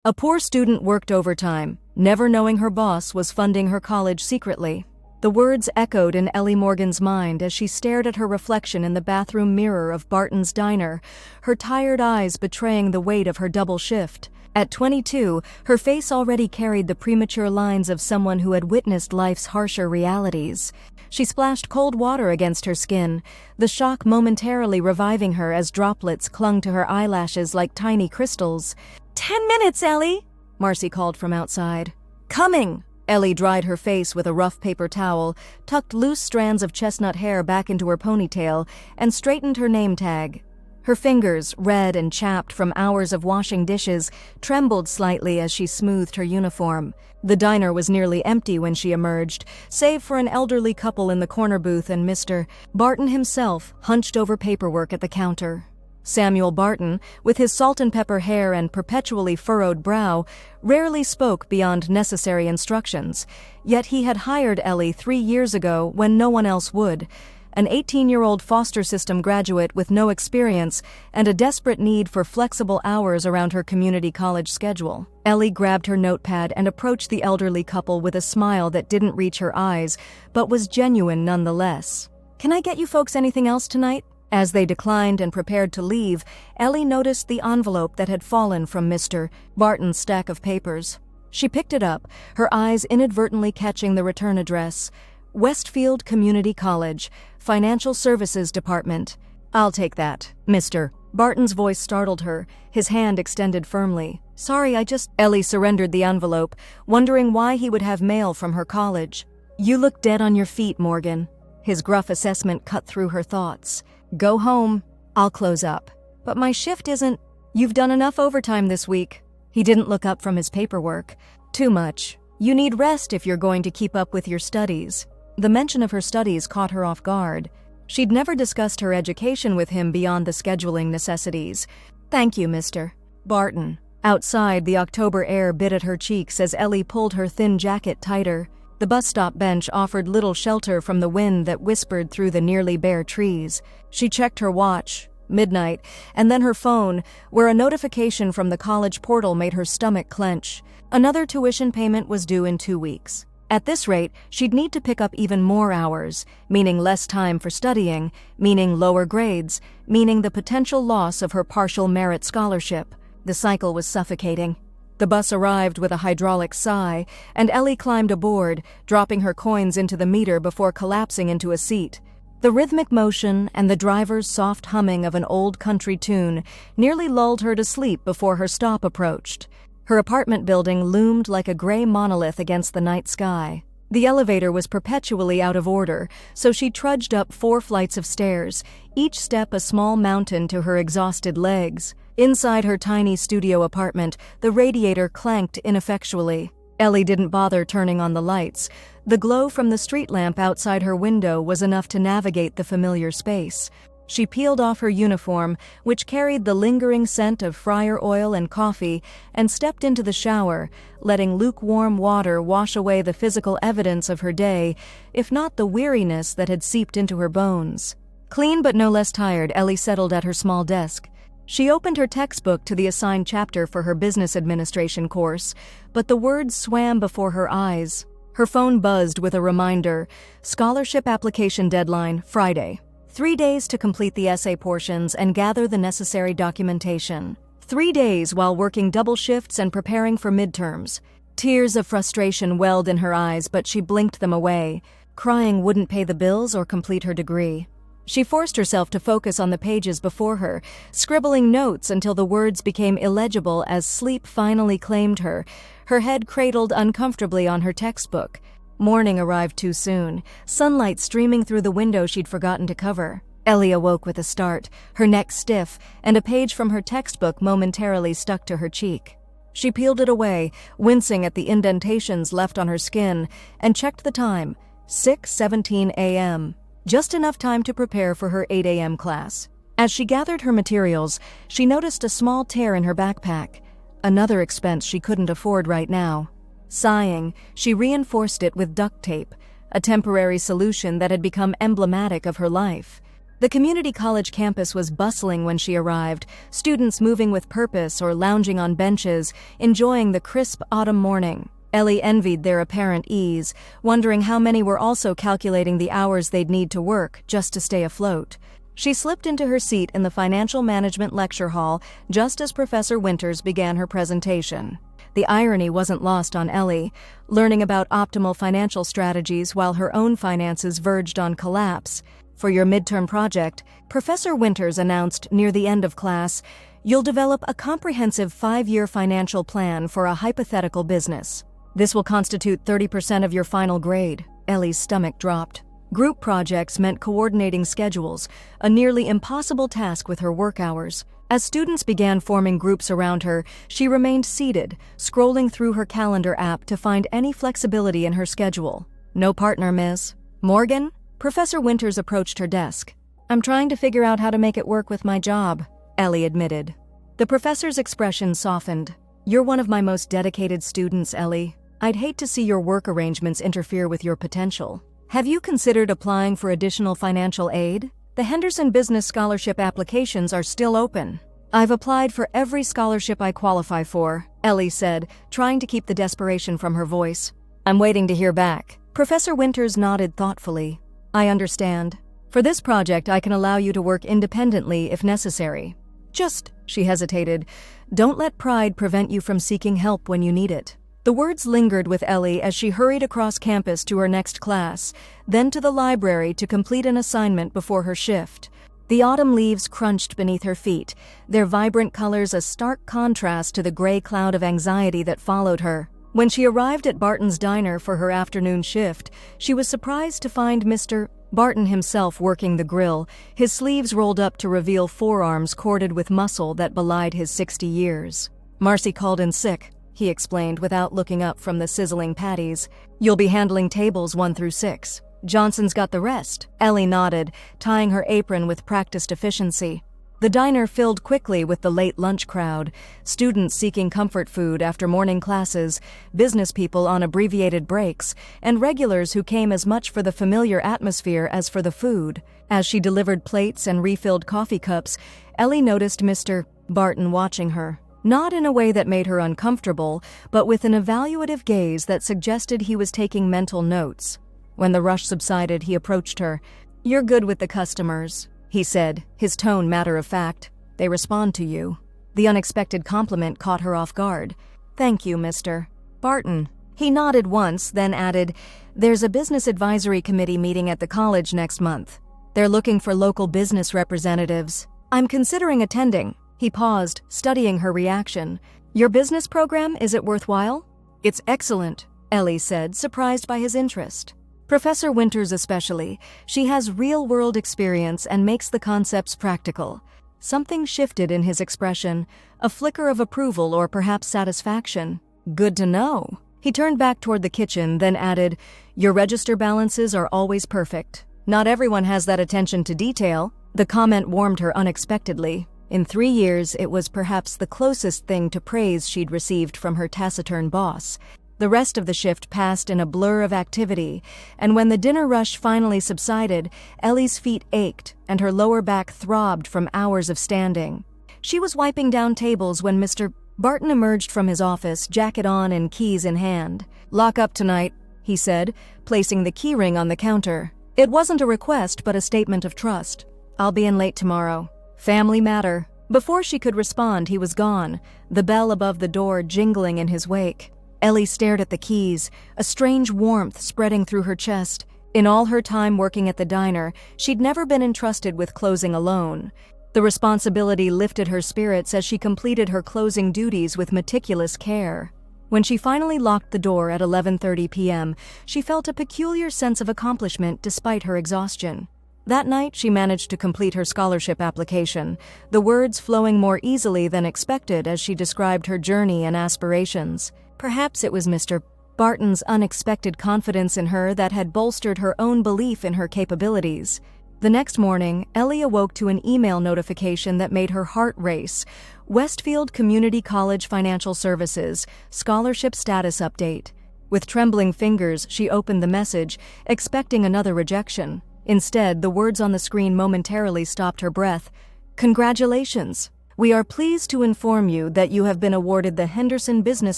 A poor student worked overtime, never knowing her boss was funding her college secretly. The words echoed in Ellie Morgan's mind as she stared at her reflection in the bathroom mirror of Barton's diner, her tired eyes betraying the weight of her double shift. At 22, her face already carried the premature lines of someone who had witnessed life's harsher realities. She splashed cold water against her skin, the shock momentarily reviving her as droplets clung to her eyelashes like tiny crystals. 10 minutes, Ellie! Marcy called from outside. Coming! Ellie dried her face with a rough paper towel, tucked loose strands of chestnut hair back into her ponytail, and straightened her name tag. Her fingers, red and chapped from hours of washing dishes, trembled slightly as she smoothed her uniform. The diner was nearly empty when she emerged, save for an elderly couple in the corner booth and Mr. Barton himself, hunched over paperwork at the counter. Samuel Barton, with his salt-and-pepper hair and perpetually furrowed brow, rarely spoke beyond necessary instructions, yet he had hired Ellie 3 years ago when no one else would. An 18-year-old foster system graduate with no experience and a desperate need for flexible hours around her community college schedule. Ellie grabbed her notepad and approached the elderly couple with a smile that didn't reach her eyes, but was genuine nonetheless. "Can I get you folks anything else tonight?" As they declined and prepared to leave, Ellie noticed the envelope that had fallen from Mr. Barton's stack of papers. She picked it up, her eyes inadvertently catching the return address. Westfield Community College, Financial Services Department. "I'll take that, Mr. Barton's voice startled her, his hand extended firmly. "Sorry, Ellie surrendered the envelope, wondering why he would have mail from her college. "You look dead on your feet, Morgan." His gruff assessment cut through her thoughts. "Go home. I'll close up." "But my shift isn't—" "You've done enough overtime this week." He didn't look up from his paperwork. "Too much. You need rest if you're going to keep up with your studies." The mention of her studies caught her off guard. She'd never discussed her education with him beyond the scheduling necessities. "Thank you, Mr. Barton." Outside, the October air bit at her cheeks as Ellie pulled her thin jacket tighter. The bus stop bench offered little shelter from the wind that whispered through the nearly bare trees. She checked her watch, midnight, and then her phone, where a notification from the college portal made her stomach clench. Another tuition payment was due in 2 weeks. At this rate, she'd need to pick up even more hours, meaning less time for studying, meaning lower grades, meaning the potential loss of her partial merit scholarship. The cycle was suffocating. The bus arrived with a hydraulic sigh, and Ellie climbed aboard, dropping her coins into the meter before collapsing into a seat. The rhythmic motion and the driver's soft humming of an old country tune nearly lulled her to sleep before her stop approached. Her apartment building loomed like a gray monolith against the night sky. The elevator was perpetually out of order, so she trudged up 4 flights of stairs, each step a small mountain to her exhausted legs. Inside her tiny studio apartment, the radiator clanked ineffectually. Ellie didn't bother turning on the lights. The glow from the street lamp outside her window was enough to navigate the familiar space. She peeled off her uniform, which carried the lingering scent of fryer oil and coffee, and stepped into the shower, letting lukewarm water wash away the physical evidence of her day, if not the weariness that had seeped into her bones. Clean but no less tired, Ellie settled at her small desk. She opened her textbook to the assigned chapter for her business administration course, but the words swam before her eyes. Her phone buzzed with a reminder: scholarship application deadline, Friday. 3 days to complete the essay portions and gather the necessary documentation. 3 days while working double shifts and preparing for midterms. Tears of frustration welled in her eyes, but she blinked them away. Crying wouldn't pay the bills or complete her degree. She forced herself to focus on the pages before her, scribbling notes until the words became illegible as sleep finally claimed her, her head cradled uncomfortably on her textbook. Morning arrived too soon, sunlight streaming through the window she'd forgotten to cover. Ellie awoke with a start, her neck stiff, and a page from her textbook momentarily stuck to her cheek. She peeled it away, wincing at the indentations left on her skin, and checked the time, 6:17 a.m., just enough time to prepare for her 8 a.m. class. As she gathered her materials, she noticed a small tear in her backpack, another expense she couldn't afford right now. Sighing, she reinforced it with duct tape, a temporary solution that had become emblematic of her life. The community college campus was bustling when she arrived, students moving with purpose or lounging on benches, enjoying the crisp autumn morning. Ellie envied their apparent ease, wondering how many were also calculating the hours they'd need to work just to stay afloat. She slipped into her seat in the financial management lecture hall just as Professor Winters began her presentation. The irony wasn't lost on Ellie, learning about optimal financial strategies while her own finances verged on collapse. For your midterm project, Professor Winters announced near the end of class, you'll develop a comprehensive 5-year financial plan for a hypothetical business. This will constitute 30% of your final grade. Ellie's stomach dropped. Group projects meant coordinating schedules, a nearly impossible task with her work hours. As students began forming groups around her, she remained seated, scrolling through her calendar app to find any flexibility in her schedule. No partner, miss. Morgan? Professor Winters approached her desk. I'm trying to figure out how to make it work with my job, Ellie admitted. The professor's expression softened. You're one of my most dedicated students, Ellie. I'd hate to see your work arrangements interfere with your potential. Have you considered applying for additional financial aid? The Henderson Business Scholarship applications are still open. I've applied for every scholarship I qualify for, Ellie said, trying to keep the desperation from her voice. I'm waiting to hear back. Professor Winters nodded thoughtfully. I understand. For this project, I can allow you to work independently if necessary. Just, she hesitated, don't let pride prevent you from seeking help when you need it. The words lingered with Ellie as she hurried across campus to her next class, then to the library to complete an assignment before her shift. The autumn leaves crunched beneath her feet, their vibrant colors a stark contrast to the gray cloud of anxiety that followed her. When she arrived at Barton's diner for her afternoon shift, she was surprised to find Mr. Barton himself working the grill, his sleeves rolled up to reveal forearms corded with muscle that belied his 60 years. Marcy called in sick, he explained without looking up from the sizzling patties. You'll be handling tables 1 through 6. Johnson's got the rest. Ellie nodded, tying her apron with practiced efficiency. The diner filled quickly with the late lunch crowd, students seeking comfort food after morning classes, business people on abbreviated breaks, and regulars who came as much for the familiar atmosphere as for the food. As she delivered plates and refilled coffee cups, Ellie noticed Mr. Barton watching her. Not in a way that made her uncomfortable, but with an evaluative gaze that suggested he was taking mental notes. When the rush subsided, he approached her. You're good with the customers, he said, his tone matter-of-fact. They respond to you. The unexpected compliment caught her off guard. Thank you, Mr. Barton. He nodded once, then added, There's a business advisory committee meeting at the college next month. They're looking for local business representatives. I'm considering attending. He paused, studying her reaction. Your business program, is it worthwhile? It's excellent, Ellie said, surprised by his interest. Professor Winters especially. She has real-world experience and makes the concepts practical. Something shifted in his expression, a flicker of approval or perhaps satisfaction. Good to know. He turned back toward the kitchen, then added, Your register balances are always perfect. Not everyone has that attention to detail. The comment warmed her unexpectedly. In 3 years, it was perhaps the closest thing to praise she'd received from her taciturn boss. The rest of the shift passed in a blur of activity, and when the dinner rush finally subsided, Ellie's feet ached and her lower back throbbed from hours of standing. She was wiping down tables when Mr. Barton emerged from his office, jacket on and keys in hand. Lock up tonight, he said, placing the key ring on the counter. It wasn't a request, but a statement of trust. I'll be in late tomorrow. Family matter. Before she could respond, he was gone, the bell above the door jingling in his wake. Ellie stared at the keys, a strange warmth spreading through her chest. In all her time working at the diner, she'd never been entrusted with closing alone. The responsibility lifted her spirits as she completed her closing duties with meticulous care. When she finally locked the door at 11:30 p.m., she felt a peculiar sense of accomplishment despite her exhaustion. That night, she managed to complete her scholarship application, the words flowing more easily than expected as she described her journey and aspirations. Perhaps it was Mr. Barton's unexpected confidence in her that had bolstered her own belief in her capabilities. The next morning, Ellie awoke to an email notification that made her heart race. Westfield Community College Financial Services, Scholarship Status Update. With trembling fingers, she opened the message, expecting another rejection. Instead, the words on the screen momentarily stopped her breath. "Congratulations! We are pleased to inform you that you have been awarded the Henderson Business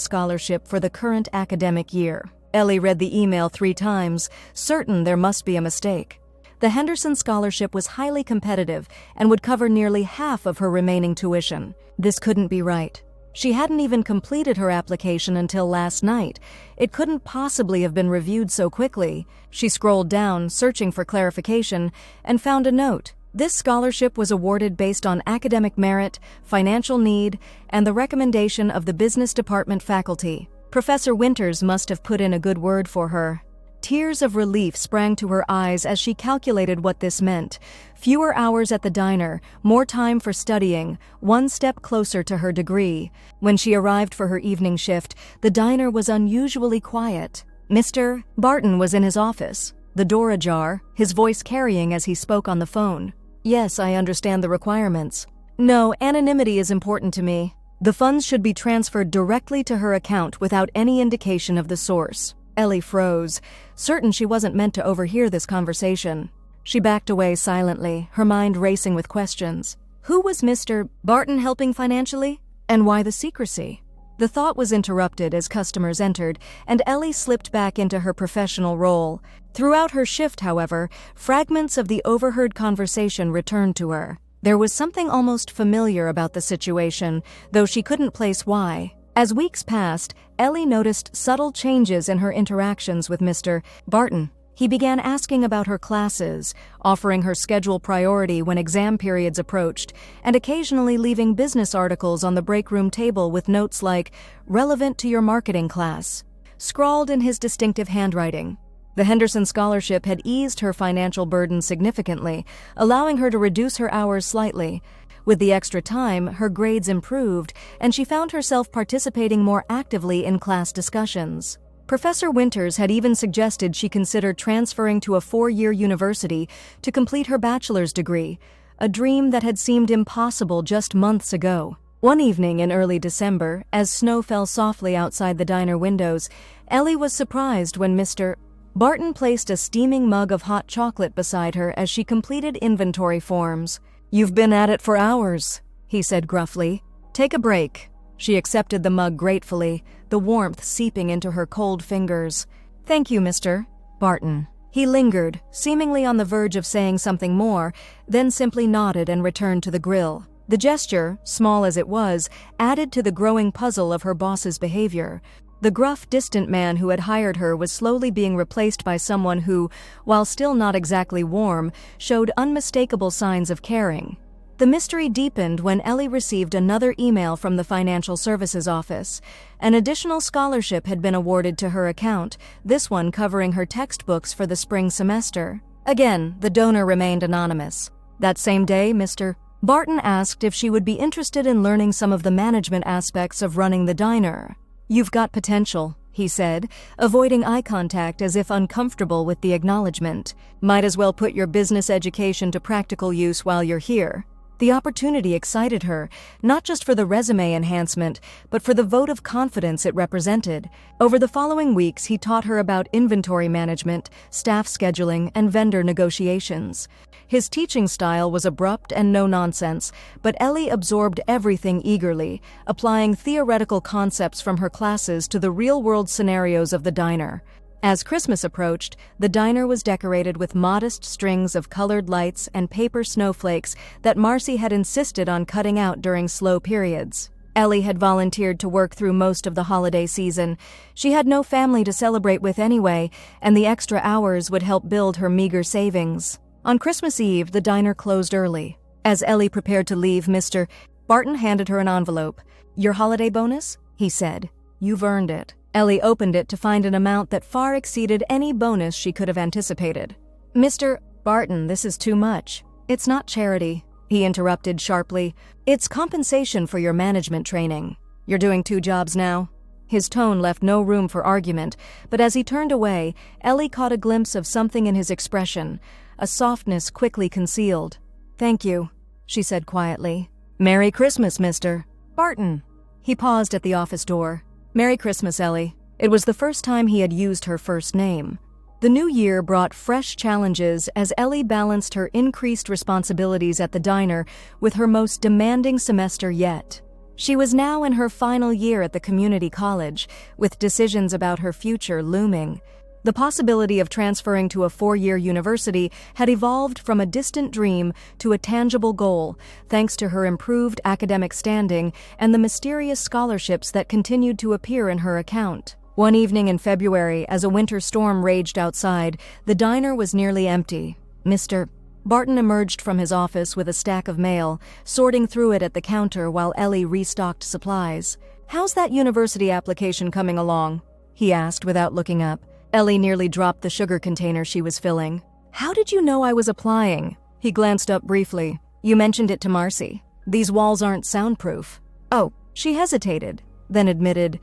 Scholarship for the current academic year." Ellie read the email 3 times, certain there must be a mistake. The Henderson Scholarship was highly competitive and would cover nearly half of her remaining tuition. This couldn't be right. She hadn't even completed her application until last night. It couldn't possibly have been reviewed so quickly. She scrolled down, searching for clarification, and found a note. This scholarship was awarded based on academic merit, financial need, and the recommendation of the business department faculty. Professor Winters must have put in a good word for her. Tears of relief sprang to her eyes as she calculated what this meant. Fewer hours at the diner, more time for studying, one step closer to her degree. When she arrived for her evening shift, the diner was unusually quiet. Mr. Barton was in his office, the door ajar, his voice carrying as he spoke on the phone. "Yes, I understand the requirements. No, anonymity is important to me. The funds should be transferred directly to her account without any indication of the source." Ellie froze, certain she wasn't meant to overhear this conversation. She backed away silently, her mind racing with questions. Who was Mr. Barton helping financially? And why the secrecy? The thought was interrupted as customers entered, and Ellie slipped back into her professional role. Throughout her shift, however, fragments of the overheard conversation returned to her. There was something almost familiar about the situation, though she couldn't place why. As weeks passed, Ellie noticed subtle changes in her interactions with Mr. Barton. He began asking about her classes, offering her schedule priority when exam periods approached, and occasionally leaving business articles on the break room table with notes like, "Relevant to your marketing class," scrawled in his distinctive handwriting. The Henderson Scholarship had eased her financial burden significantly, allowing her to reduce her hours slightly. With the extra time, her grades improved, and she found herself participating more actively in class discussions. Professor Winters had even suggested she consider transferring to a 4-year university to complete her bachelor's degree, a dream that had seemed impossible just months ago. One evening in early December, as snow fell softly outside the diner windows, Ellie was surprised when Mr. Barton placed a steaming mug of hot chocolate beside her as she completed inventory forms. "You've been at it for hours," he said gruffly. "Take a break." She accepted the mug gratefully, the warmth seeping into her cold fingers. "Thank you, Mr. Barton." He lingered, seemingly on the verge of saying something more, then simply nodded and returned to the grill. The gesture, small as it was, added to the growing puzzle of her boss's behavior. The gruff, distant man who had hired her was slowly being replaced by someone who, while still not exactly warm, showed unmistakable signs of caring. The mystery deepened when Ellie received another email from the Financial Services Office. An additional scholarship had been awarded to her account, this one covering her textbooks for the spring semester. Again, the donor remained anonymous. That same day, Mr. Barton asked if she would be interested in learning some of the management aspects of running the diner. "You've got potential," he said, avoiding eye contact as if uncomfortable with the acknowledgement. "Might as well put your business education to practical use while you're here." The opportunity excited her, not just for the resume enhancement, but for the vote of confidence it represented. Over the following weeks, he taught her about inventory management, staff scheduling, and vendor negotiations. His teaching style was abrupt and no-nonsense, but Ellie absorbed everything eagerly, applying theoretical concepts from her classes to the real-world scenarios of the diner. As Christmas approached, the diner was decorated with modest strings of colored lights and paper snowflakes that Marcy had insisted on cutting out during slow periods. Ellie had volunteered to work through most of the holiday season. She had no family to celebrate with anyway, and the extra hours would help build her meager savings. On Christmas Eve, the diner closed early. As Ellie prepared to leave, Mr. Barton handed her an envelope. "Your holiday bonus?" he said. "You've earned it." Ellie opened it to find an amount that far exceeded any bonus she could have anticipated. "Mr. Barton, this is too much." "It's not charity," he interrupted sharply. "It's compensation for your management training. You're doing 2 jobs now." His tone left no room for argument, but as he turned away, Ellie caught a glimpse of something in his expression, a softness quickly concealed. "Thank you," she said quietly. "Merry Christmas, Mr. Barton." He paused at the office door. "Merry Christmas, Ellie." It was the first time he had used her first name. The new year brought fresh challenges as Ellie balanced her increased responsibilities at the diner with her most demanding semester yet. She was now in her final year at the community college, with decisions about her future looming. The possibility of transferring to a 4-year university had evolved from a distant dream to a tangible goal, thanks to her improved academic standing and the mysterious scholarships that continued to appear in her account. One evening in February, as a winter storm raged outside, the diner was nearly empty. Mr. Barton emerged from his office with a stack of mail, sorting through it at the counter while Ellie restocked supplies. "How's that university application coming along?" he asked without looking up. Ellie nearly dropped the sugar container she was filling. "How did you know I was applying?" He glanced up briefly. "You mentioned it to Marcy. These walls aren't soundproof." "Oh," she hesitated, then admitted,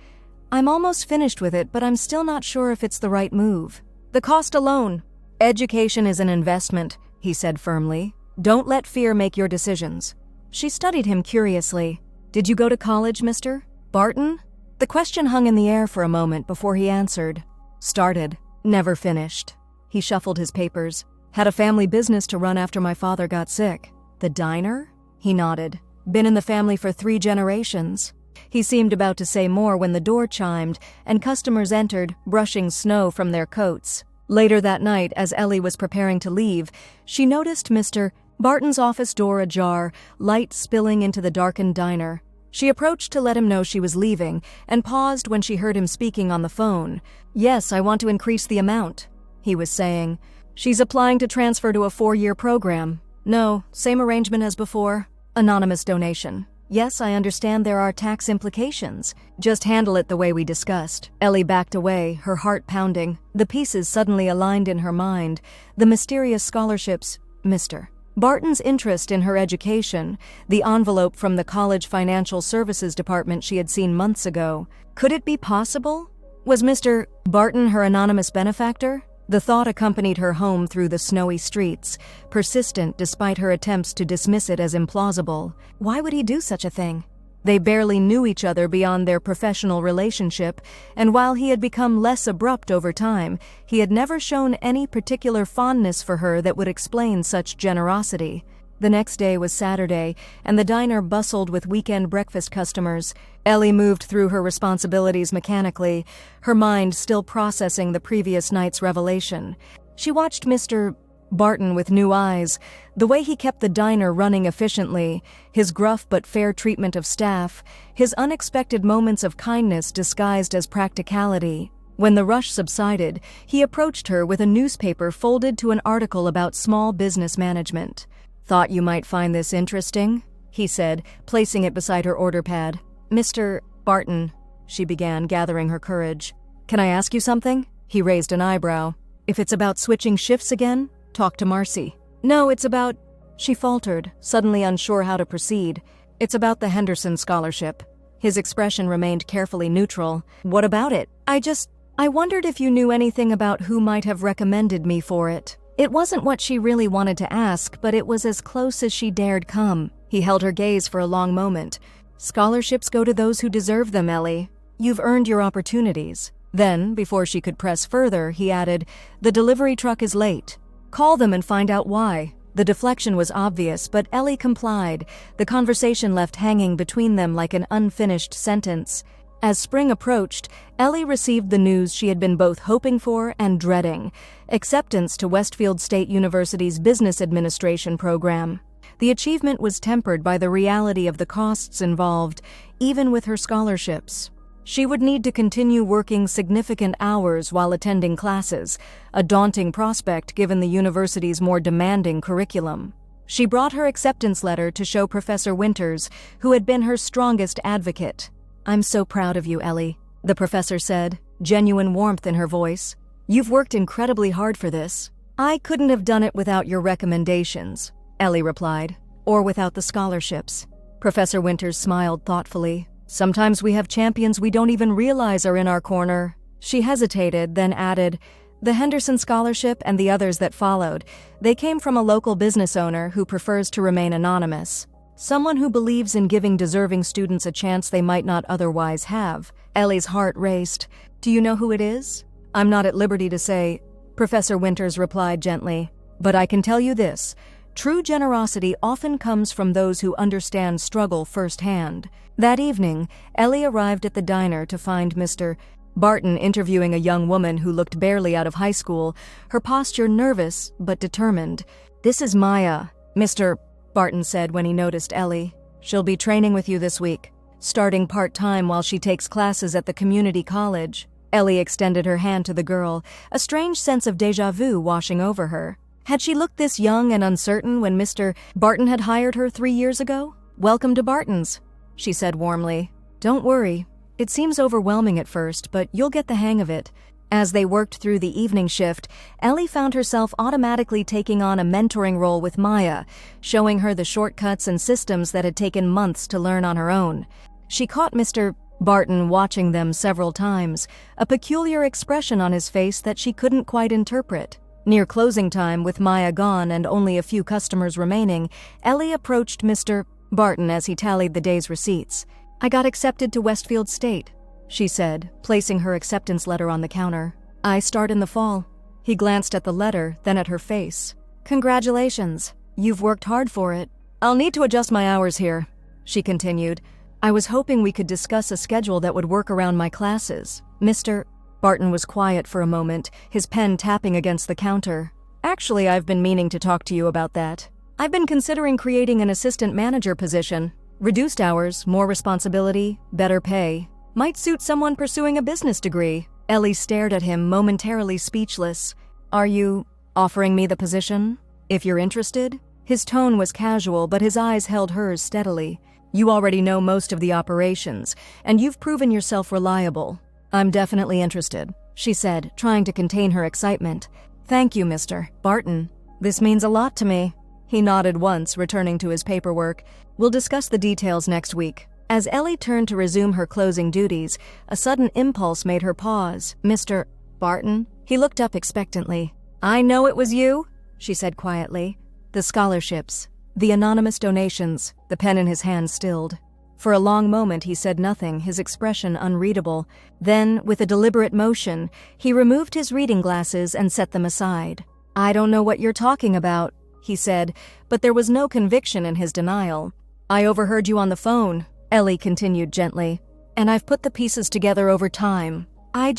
"I'm almost finished with it, but I'm still not sure if it's the right move." "The cost alone." "Education is an investment," he said firmly. "Don't let fear make your decisions." She studied him curiously. "Did you go to college, Mr. Barton?" The question hung in the air for a moment before he answered. "Started. Never finished." He shuffled his papers. "Had a family business to run after my father got sick." "The diner?" He nodded. "Been in the family for 3 generations." He seemed about to say more when the door chimed and customers entered, brushing snow from their coats. Later that night, as Ellie was preparing to leave, she noticed Mr. Barton's office door ajar, light spilling into the darkened diner. She approached to let him know she was leaving and paused when she heard him speaking on the phone. "Yes, I want to increase the amount," he was saying. "She's applying to transfer to a 4-year program." "No, same arrangement as before. Anonymous donation." "Yes, I understand there are tax implications. Just handle it the way we discussed." Ellie backed away, her heart pounding. The pieces suddenly aligned in her mind. The mysterious scholarships, Mr. Barton's interest in her education, the envelope from the college financial services department she had seen months ago. Could it be possible? Was Mr. Barton her anonymous benefactor? The thought accompanied her home through the snowy streets, persistent despite her attempts to dismiss it as implausible. Why would he do such a thing? They barely knew each other beyond their professional relationship, and while he had become less abrupt over time, he had never shown any particular fondness for her that would explain such generosity. The next day was Saturday, and the diner bustled with weekend breakfast customers. Ellie moved through her responsibilities mechanically, her mind still processing the previous night's revelation. She watched Mr. Barton with new eyes, the way he kept the diner running efficiently, his gruff but fair treatment of staff, his unexpected moments of kindness disguised as practicality. When the rush subsided, he approached her with a newspaper folded to an article about small business management. "Thought you might find this interesting," he said, placing it beside her order pad. "Mr. Barton," she began, gathering her courage. "Can I ask you something?" He raised an eyebrow. "If it's about switching shifts again, talk to Marcy." "No, it's about—" She faltered, suddenly unsure how to proceed. "It's about the Henderson Scholarship." His expression remained carefully neutral. "What about it?" I wondered if you knew anything about who might have recommended me for it." It wasn't what she really wanted to ask, but it was as close as she dared come. He held her gaze for a long moment. "Scholarships go to those who deserve them, Ellie. You've earned your opportunities." Then, before she could press further, he added, "The delivery truck is late. Call them and find out why." The deflection was obvious, but Ellie complied, the conversation left hanging between them like an unfinished sentence. As spring approached, Ellie received the news she had been both hoping for and dreading: acceptance to Westfield State University's Business Administration program. The achievement was tempered by the reality of the costs involved, even with her scholarships. She would need to continue working significant hours while attending classes, a daunting prospect given the university's more demanding curriculum. She brought her acceptance letter to show Professor Winters, who had been her strongest advocate. "I'm so proud of you, Ellie," the professor said, genuine warmth in her voice. "You've worked incredibly hard for this." "I couldn't have done it without your recommendations," Ellie replied, "or without the scholarships." Professor Winters smiled thoughtfully. "Sometimes we have champions we don't even realize are in our corner." She hesitated, then added, "The Henderson Scholarship and the others that followed, they came from a local business owner who prefers to remain anonymous. Someone who believes in giving deserving students a chance they might not otherwise have." Ellie's heart raced. "Do you know who it is?" "I'm not at liberty to say." Professor Winters replied gently. But I can tell you this. True generosity often comes from those who understand struggle firsthand. That evening, Ellie arrived at the diner to find Mr. Barton interviewing a young woman who looked barely out of high school, her posture nervous but determined. "This is Maya," Mr. Barton said when he noticed Ellie. "She'll be training with you this week, starting part-time while she takes classes at the community college." Ellie extended her hand to the girl, a strange sense of déjà vu washing over her. Had she looked this young and uncertain when Mr. Barton had hired her 3 years ago? "Welcome to Barton's," she said warmly. "Don't worry. It seems overwhelming at first, but you'll get the hang of it." As they worked through the evening shift, Ellie found herself automatically taking on a mentoring role with Maya, showing her the shortcuts and systems that had taken months to learn on her own. She caught Mr. Barton watching them several times, a peculiar expression on his face that she couldn't quite interpret. Near closing time, with Maya gone and only a few customers remaining, Ellie approached Mr. Barton as he tallied the day's receipts. "I got accepted to Westfield State," she said, placing her acceptance letter on the counter. "I start in the fall." He glanced at the letter, then at her face. "Congratulations. You've worked hard for it." "I'll need to adjust my hours here," she continued. "I was hoping we could discuss a schedule that would work around my classes." Mr. Barton was quiet for a moment, his pen tapping against the counter. "Actually, I've been meaning to talk to you about that. I've been considering creating an assistant manager position. Reduced hours, more responsibility, better pay. Might suit someone pursuing a business degree." Ellie stared at him, momentarily speechless. "Are you offering me the position? If you're interested?" His tone was casual, but his eyes held hers steadily. "You already know most of the operations, and you've proven yourself reliable." "I'm definitely interested," she said, trying to contain her excitement. "Thank you, Mr. Barton. This means a lot to me." He nodded once, returning to his paperwork. "We'll discuss the details next week." As Ellie turned to resume her closing duties, a sudden impulse made her pause. "Mr. Barton?" He looked up expectantly. "I know it was you," she said quietly. "The scholarships, the anonymous donations." The pen in his hand stilled. For a long moment he said nothing, his expression unreadable. Then, with a deliberate motion, he removed his reading glasses and set them aside. "I don't know what you're talking about," he said, but there was no conviction in his denial. "I overheard you on the phone," Ellie continued gently, "and I've put the pieces together over time. I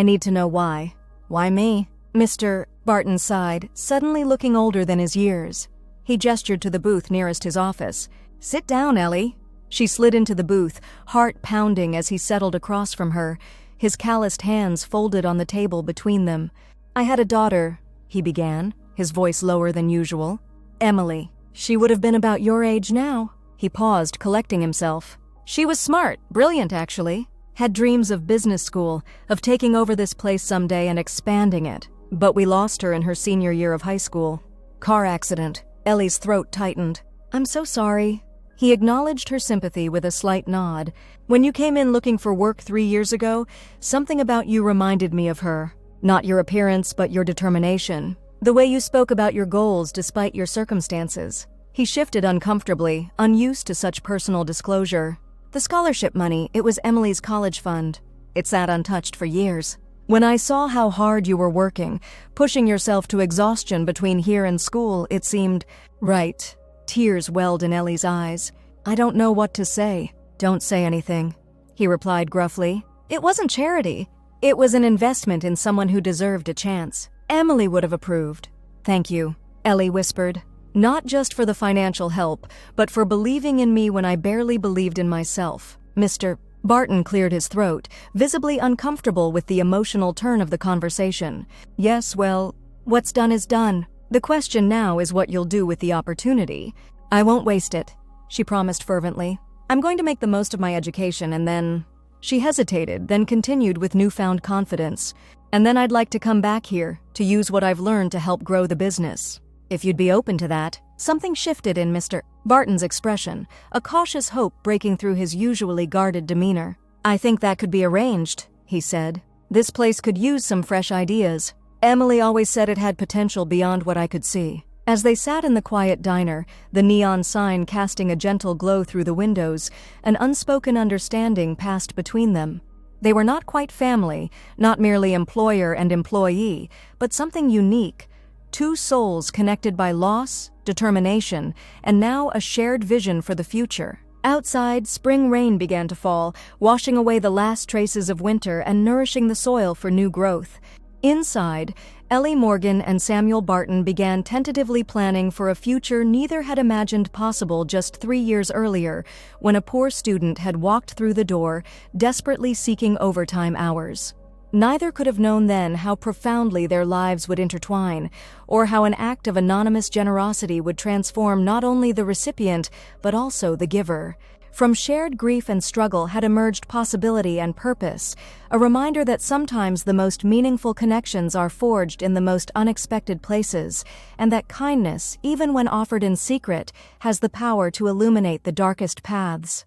need to know why." "Why me?" Mr. Barton sighed, suddenly looking older than his years. He gestured to the booth nearest his office. "Sit down, Ellie." She slid into the booth, heart pounding as he settled across from her, his calloused hands folded on the table between them. "I had a daughter," he began, his voice lower than usual. "Emily. She would have been about your age now." He paused, collecting himself. "She was smart, brilliant actually. Had dreams of business school, of taking over this place someday and expanding it. But we lost her in her senior year of high school. Car accident." Ellie's throat tightened. "I'm so sorry." He acknowledged her sympathy with a slight nod. "When you came in looking for work 3 years ago, something about you reminded me of her. Not your appearance, but your determination. The way you spoke about your goals despite your circumstances." He shifted uncomfortably, unused to such personal disclosure. "The scholarship money, it was Emily's college fund. It sat untouched for years. When I saw how hard you were working, pushing yourself to exhaustion between here and school, it seemed right." Tears welled in Ellie's eyes. "I don't know what to say." "Don't say anything," he replied gruffly. "It wasn't charity. It was an investment in someone who deserved a chance. Emily would have approved." "Thank you," Ellie whispered. "Not just for the financial help, but for believing in me when I barely believed in myself." Mr. Barton cleared his throat, visibly uncomfortable with the emotional turn of the conversation. "Yes, well, what's done is done. The question now is what you'll do with the opportunity." "I won't waste it," she promised fervently. "I'm going to make the most of my education and then—" She hesitated, then continued with newfound confidence. "And then I'd like to come back here, to use what I've learned to help grow the business. If you'd be open to that." Something shifted in Mr. Barton's expression, a cautious hope breaking through his usually guarded demeanor. "I think that could be arranged," he said. "This place could use some fresh ideas. Emily always said it had potential beyond what I could see." As they sat in the quiet diner, the neon sign casting a gentle glow through the windows, an unspoken understanding passed between them. They were not quite family, not merely employer and employee, but something unique. Two souls connected by loss, determination, and now a shared vision for the future. Outside, spring rain began to fall, washing away the last traces of winter and nourishing the soil for new growth. Inside, Ellie Morgan and Samuel Barton began tentatively planning for a future neither had imagined possible just 3 years earlier, when a poor student had walked through the door, desperately seeking overtime hours. Neither could have known then how profoundly their lives would intertwine, or how an act of anonymous generosity would transform not only the recipient, but also the giver. From shared grief and struggle had emerged possibility and purpose, a reminder that sometimes the most meaningful connections are forged in the most unexpected places, and that kindness, even when offered in secret, has the power to illuminate the darkest paths.